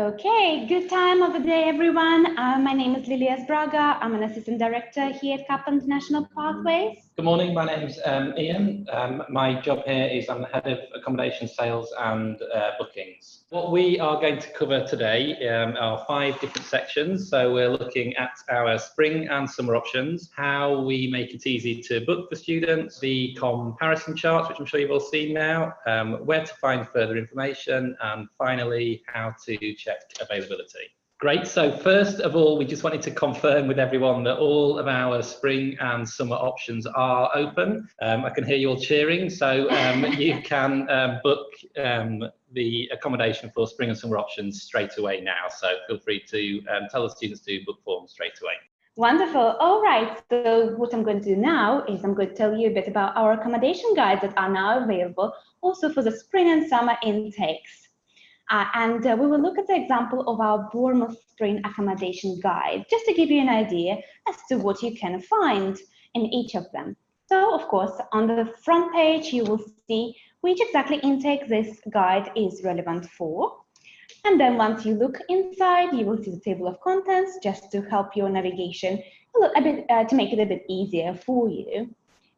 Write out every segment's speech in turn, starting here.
Okay, good time of the day, everyone. My name is Liliya Sbraga. I'm an assistant director here at Kaplan National Pathways. Good morning, my name's Ian. My job here is I'm the head of accommodation sales and bookings. What we are going to cover today are 5 different sections. So we're looking at our spring and summer options, how we make it easy to book for students, the comparison charts, which I'm sure you've all seen now, where to find further information, and finally, how to check availability. Great, so first of all, we just wanted to confirm with everyone that all of our spring and summer options are open. I can hear you all cheering, so you can book the accommodation for spring and summer options straight away now. So feel free to tell the students to book forms straight away. Wonderful. All right, so what I'm going to do now is I'm going to tell you a bit about our accommodation guides that are now available also for the spring and summer intakes. We will look at the example of our Bournemouth Spring Accommodation Guide, just to give you an idea as to what you can find in each of them. So, of course, on the front page, you will see which exactly intake this guide is relevant for. And then once you look inside, you will see the table of contents, just to help your navigation a bit, to make it a bit easier for you.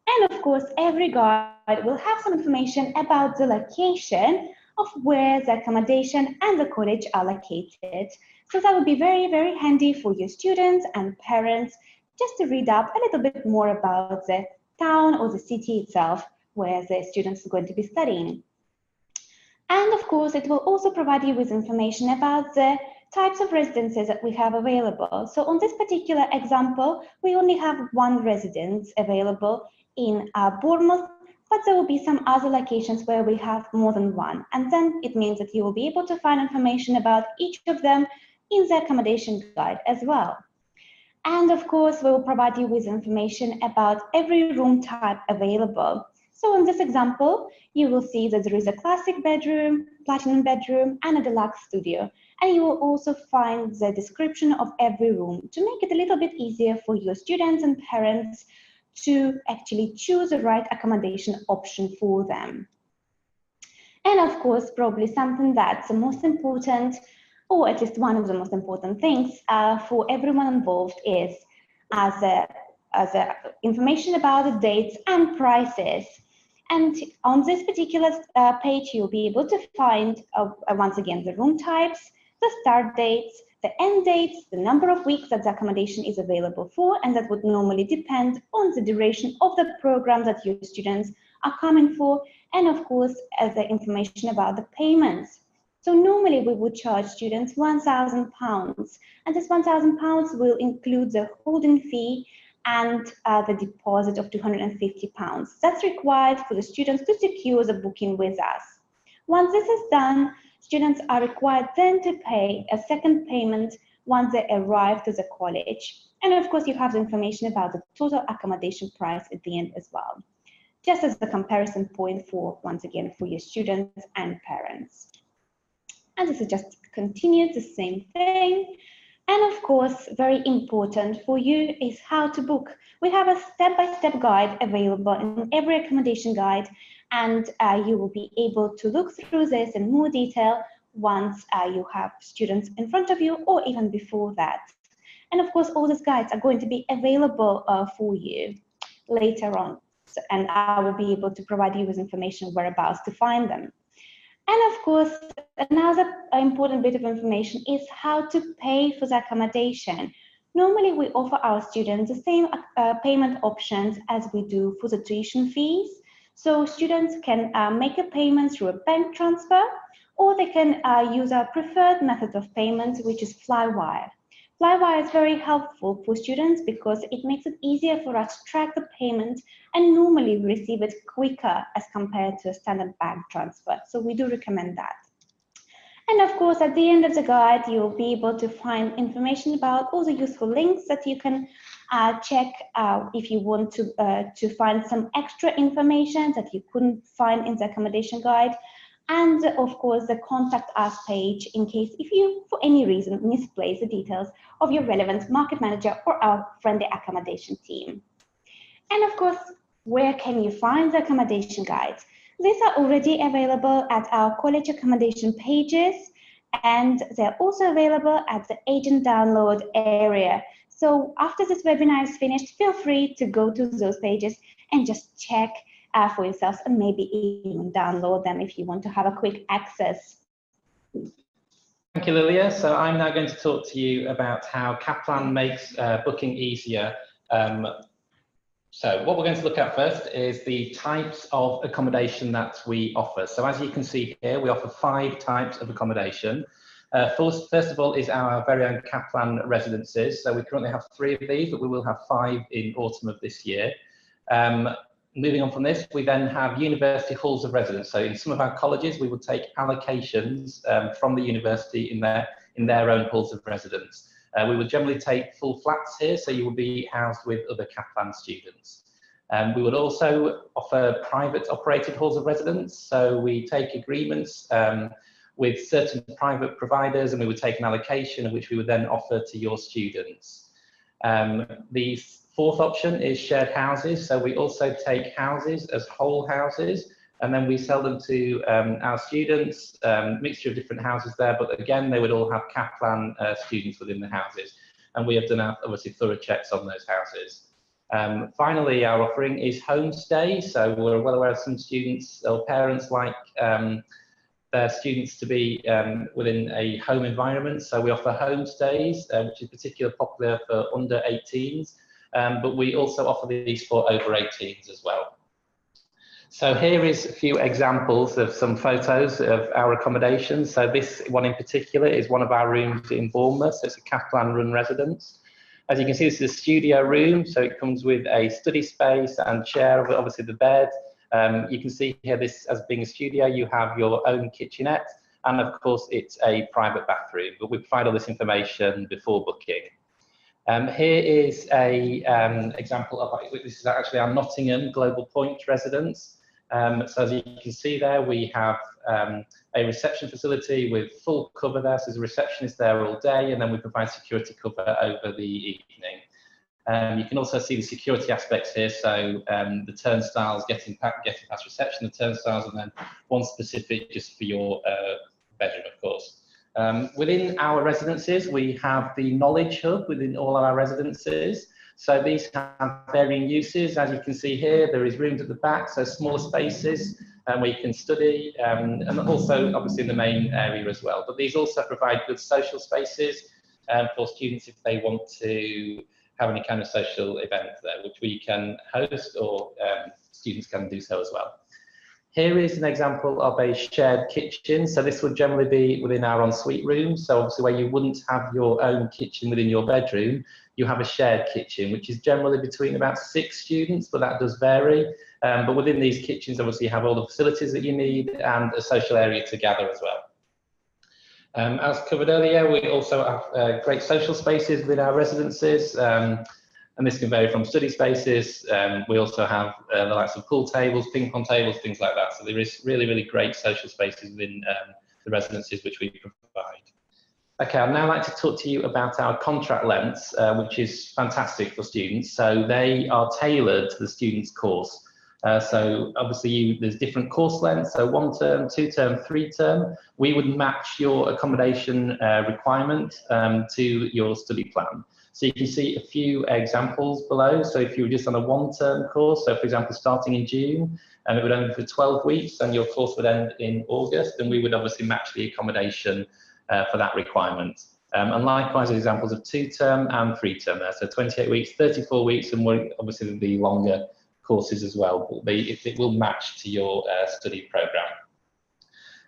And of course, every guide will have some information about the location of where the accommodation and the college are located. So that would be very, very handy for your students and parents just to read up a little bit more about the town or the city itself where the students are going to be studying. And of course, it will also provide you with information about the types of residences that we have available. So on this particular example, we only have 1 residence available in Bournemouth, but there will be some other locations where we have more than 1. And then it means that you will be able to find information about each of them in the accommodation guide as well. And of course, we will provide you with information about every room type available. So in this example, you will see that there is a classic bedroom, platinum bedroom, and a deluxe studio. And you will also find the description of every room to make it a little bit easier for your students and parents to actually choose the right accommodation option for them. And of course, probably something that's the most important, or at least one of the most important things for everyone involved is as information about the dates and prices. And on this particular page, you'll be able to find, once again, the room types, the start dates, the end dates, the number of weeks that the accommodation is available for, and that would normally depend on the duration of the program that your students are coming for, and of course, the information about the payments. So normally we would charge students £1,000, and this £1,000 will include the holding fee and the deposit of £250. That's required for the students to secure the booking with us. Once this is done, students are required then to pay a second payment once they arrive to the college. And of course, you have the information about the total accommodation price at the end as well, just as a comparison point for, once again, for your students and parents. And this is just continued the same thing. And of course, very important for you is how to book. We have a step-by-step guide available in every accommodation guide, and you will be able to look through this in more detail once you have students in front of you, or even before that. And of course, all these guides are going to be available for you later on, and I will be able to provide you with information whereabouts to find them. And of course, another important bit of information is how to pay for the accommodation. Normally, we offer our students the same payment options as we do for the tuition fees. So students can make a payment through a bank transfer, or they can use our preferred method of payment, which is Flywire. Flywire is very helpful for students because it makes it easier for us to track the payment, and normally we receive it quicker as compared to a standard bank transfer. So we do recommend that. And of course, at the end of the guide, you'll be able to find information about all the useful links that you can check if you want to find some extra information that you couldn't find in the accommodation guide. And of course, the contact us page in case if you, for any reason, misplace the details of your relevant market manager or our friendly accommodation team. And of course, where can you find the accommodation guides? These are already available at our college accommodation pages, and they're also available at the agent download area. So after this webinar is finished, feel free to go to those pages and just check for yourselves, and maybe even download them if you want to have a quick access. Thank you, Liliya. So I'm now going to talk to you about how Kaplan makes booking easier. So what we're going to look at first is the types of accommodation that we offer. So as you can see here, we offer 5 types of accommodation. First of all is our very own Kaplan residences. So we currently have 3 of these, but we will have 5 in autumn of this year. Moving on from this, we then have university halls of residence. So in some of our colleges, we will take allocations from the university in their own halls of residence. We would generally take full flats here, so you will be housed with other Kaplan students. We would also offer private operated halls of residence. So we take agreements with certain private providers, and we would take an allocation of which we would then offer to your students. The 4th option is shared houses. So we also take houses as whole houses, and then we sell them to our students, mixture of different houses there, but again, they would all have Kaplan students within the houses. And we have done obviously thorough checks on those houses. Finally, our offering is homestay. So we're well aware of some students or parents like their students to be within a home environment. So we offer homestays, which is particularly popular for under 18s. But we also offer these for over 18s as well. So here is a few examples of some photos of our accommodation. So this one in particular is one of our rooms in Bournemouth. So it's a Kaplan run residence. As you can see, this is a studio room. So it comes with a study space and chair, obviously the bed. You can see here this as being a studio, you have your own kitchenette, and of course it's a private bathroom, but we provide all this information before booking. Here is a example of, this is actually our Nottingham Global Point residence. So as you can see there, we have a reception facility with full cover there. So there's a receptionist there all day, and then we provide security cover over the evening. You can also see the security aspects here. So the turnstiles getting past reception, the turnstiles, and then one specific just for your bedroom, of course. Within our residences, we have the knowledge hub within all of our residences. So these have varying uses. As you can see here, there is rooms at the back, so smaller spaces where you can study, and also obviously in the main area as well. But these also provide good social spaces for students if they want to have any kind of social event there, which we can host, or students can do so as well. Here is an example of a shared kitchen. So this would generally be within our ensuite room. So obviously where you wouldn't have your own kitchen within your bedroom, you have a shared kitchen, which is generally between about 6 students, but that does vary. But within these kitchens, obviously you have all the facilities that you need and a social area to gather as well. As covered earlier, we also have great social spaces within our residences. And this can vary from study spaces. We also have the likes of pool tables, ping pong tables, things like that. So there is really, really great social spaces within the residences which we provide. Okay, I'd now like to talk to you about our contract lengths, which is fantastic for students. So they are tailored to the student's course. So obviously there's different course lengths, so 1 term, 2 term, 3 term. We would match your accommodation requirement to your study plan. So you can see a few examples below. So if you were just on a 1-term course, so for example, starting in June, and it would end for 12 weeks, and your course would end in August, then we would obviously match the accommodation for that requirement. And likewise, examples of 2-term and 3-term there. So 28 weeks, 34 weeks, and more, obviously the longer courses as well. It will match to your study program.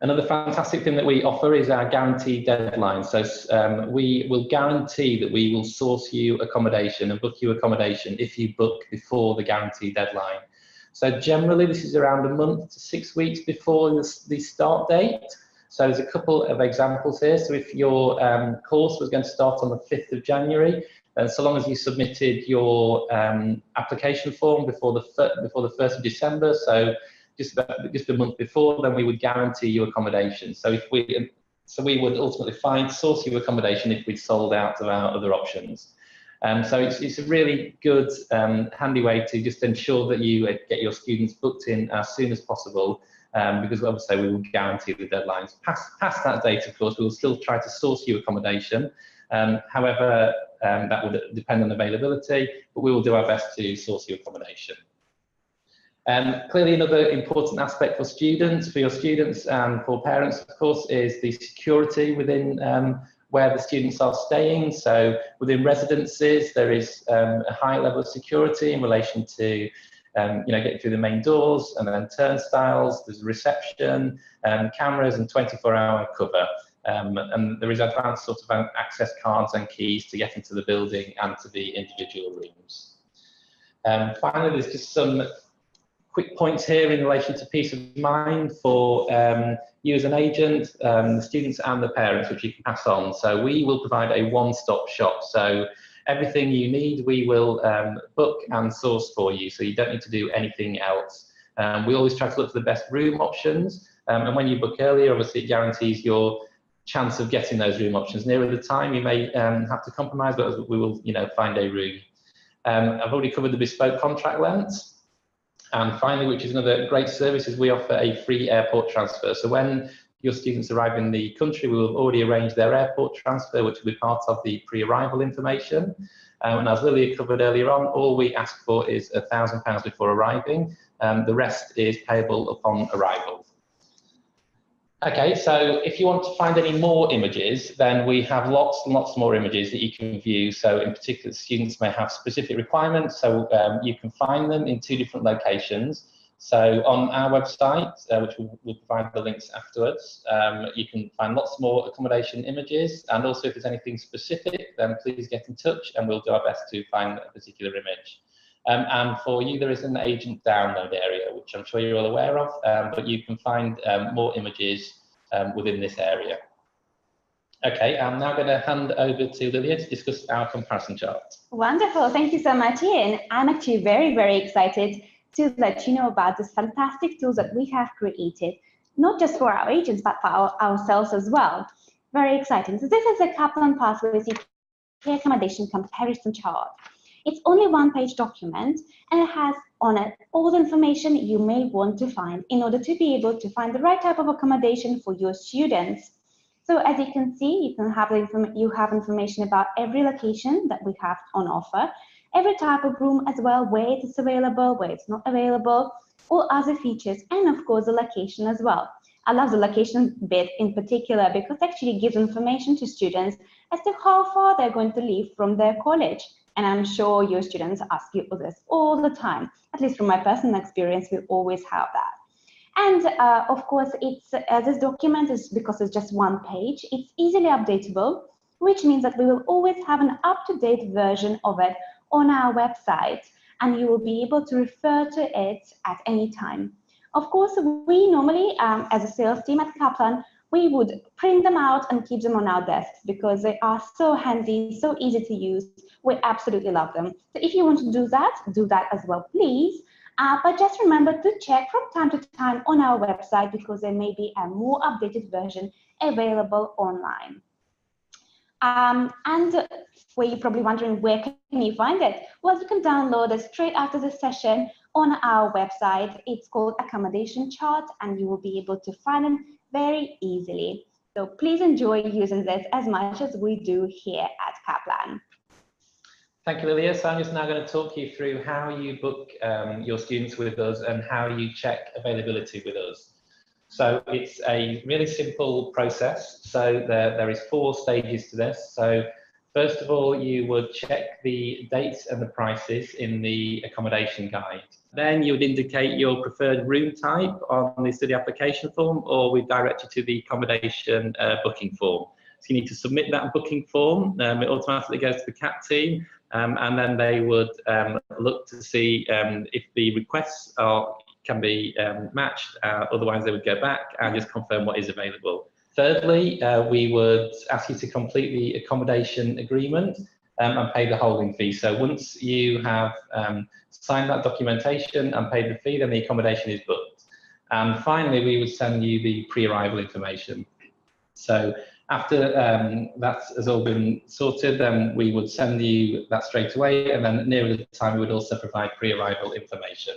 Another fantastic thing that we offer is our guaranteed deadline. So we will guarantee that we will source you accommodation and book you accommodation if you book before the guaranteed deadline. So generally this is around a month to 6 weeks before the start date. So there's a couple of examples here. So if your course was going to start on the 5th of January, and so long as you submitted your application form before the 1st of December, so just a month before, then we would guarantee you accommodation. So we would ultimately source you accommodation if we'd sold out of our other options. So it's a really good, handy way to just ensure that you get your students booked in as soon as possible, because obviously we will guarantee the deadlines. Past that date, of course, we will still try to source you accommodation. However, that will depend on availability, but we will do our best to source you accommodation. Clearly, another important aspect for your students and for parents, of course, is the security within where the students are staying. So within residences, there is a high level of security in relation to getting through the main doors, and then turnstiles, there's reception, cameras, and 24-hour cover. And there is advanced sort of access cards and keys to get into the building and to the individual rooms. Finally, there's just some quick points here in relation to peace of mind for you as an agent, the students and the parents, which you can pass on. So we will provide a one-stop shop. So everything you need, we will book and source for you. So you don't need to do anything else. We always try to look for the best room options. And when you book earlier, obviously it guarantees your chance of getting those room options. Nearer the time, you may have to compromise, but we will, find a room. I've already covered the bespoke contract lengths. And finally, which is another great service, is we offer a free airport transfer. So when your students arrive in the country, we will already arrange their airport transfer, which will be part of the pre-arrival information. And as Lily covered earlier on, all we ask for is £1,000 before arriving. The rest is payable upon arrival. Okay, so if you want to find any more images, then we have lots and lots more images that you can view. So in particular, students may have specific requirements, so you can find them in 2 different locations. So on our website, which we'll provide the links afterwards, you can find lots more accommodation images, and also if there's anything specific, then please get in touch and we'll do our best to find a particular image. And for you, there is an agent download area, which I'm sure you're all aware of, but you can find more images within this area. Okay, I'm now going to hand over to Liliya to discuss our comparison chart. Wonderful, thank you so much, Ian. I'm actually very, very excited to let you know about this fantastic tools that we have created, not just for our agents, but for ourselves as well. Very exciting. So this is a Kaplan Pathways accommodation comparison chart. It's only one-page document, and it has on it all the information you may want to find in order to be able to find the right type of accommodation for your students. So as you can see, you have information about every location that we have on offer, every type of room as well, where it is available, where it's not available, all other features, and of course the location as well. I love the location bit in particular because it actually gives information to students as to how far they're going to leave from their college. And I'm sure your students ask you this all the time. At least from my personal experience, we always have that. And of course, this document is, because it's just one page, it's easily updatable, which means that we will always have an up-to-date version of it on our website, and you will be able to refer to it at any time. Of course, we normally, as a sales team at Kaplan, we would print them out and keep them on our desks because they are so handy, so easy to use. We absolutely love them. So if you want to do that as well, please. But just remember to check from time to time on our website because there may be a more updated version available online. And where you're probably wondering, where can you find it? Well, you can download it straight after the session on our website. It's called Accommodation Chart, and you will be able to find them very easily. So please enjoy using this as much as we do here at Kaplan. Thank you, Liliya. So I'm just now going to talk you through how you book your students with us and how you check availability with us. So it's a really simple process. So there is 4 stages to this. So first of all, you would check the dates and the prices in the accommodation guide. Then you would indicate your preferred room type on the study application form, or we direct you to the accommodation booking form. So you need to submit that booking form. It automatically goes to the CAP team, and then they would look to see if the requests can be matched. Otherwise, they would go back and just confirm what is available. Thirdly, we would ask you to complete the accommodation agreement and pay the holding fee. So once you have signed that documentation and paid the fee, then the accommodation is booked. And finally, we would send you the pre-arrival information. So After that has all been sorted, then we would send you that straight away, and then nearer the time we would also provide pre-arrival information.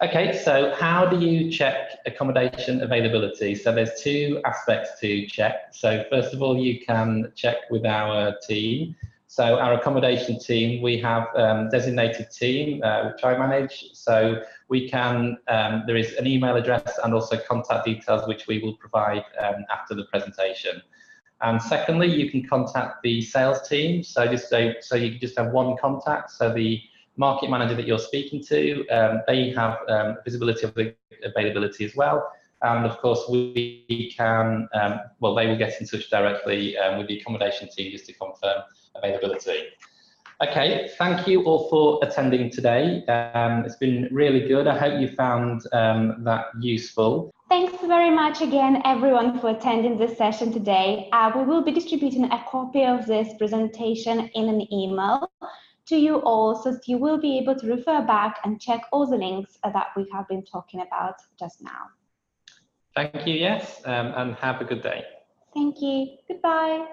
Okay, so how do you check accommodation availability? So there's two aspects to check. So first of all, you can check with our team. So our accommodation team, we have designated team, which I manage. So we can, there is an email address and also contact details, which we will provide after the presentation. And secondly, you can contact the sales team. So you can just have one contact. So the market manager that you're speaking to, they have visibility of the availability as well. And of course, we can, well, they will get in touch directly with the accommodation team just to confirm availability. Okay, thank you all for attending today. It's been really good. I hope you found that useful. Thanks very much again, everyone, for attending this session today. We will be distributing a copy of this presentation in an email to you all, so you will be able to refer back and check all the links that we have been talking about just now. Thank you, yes, and have a good day. Thank you. Goodbye.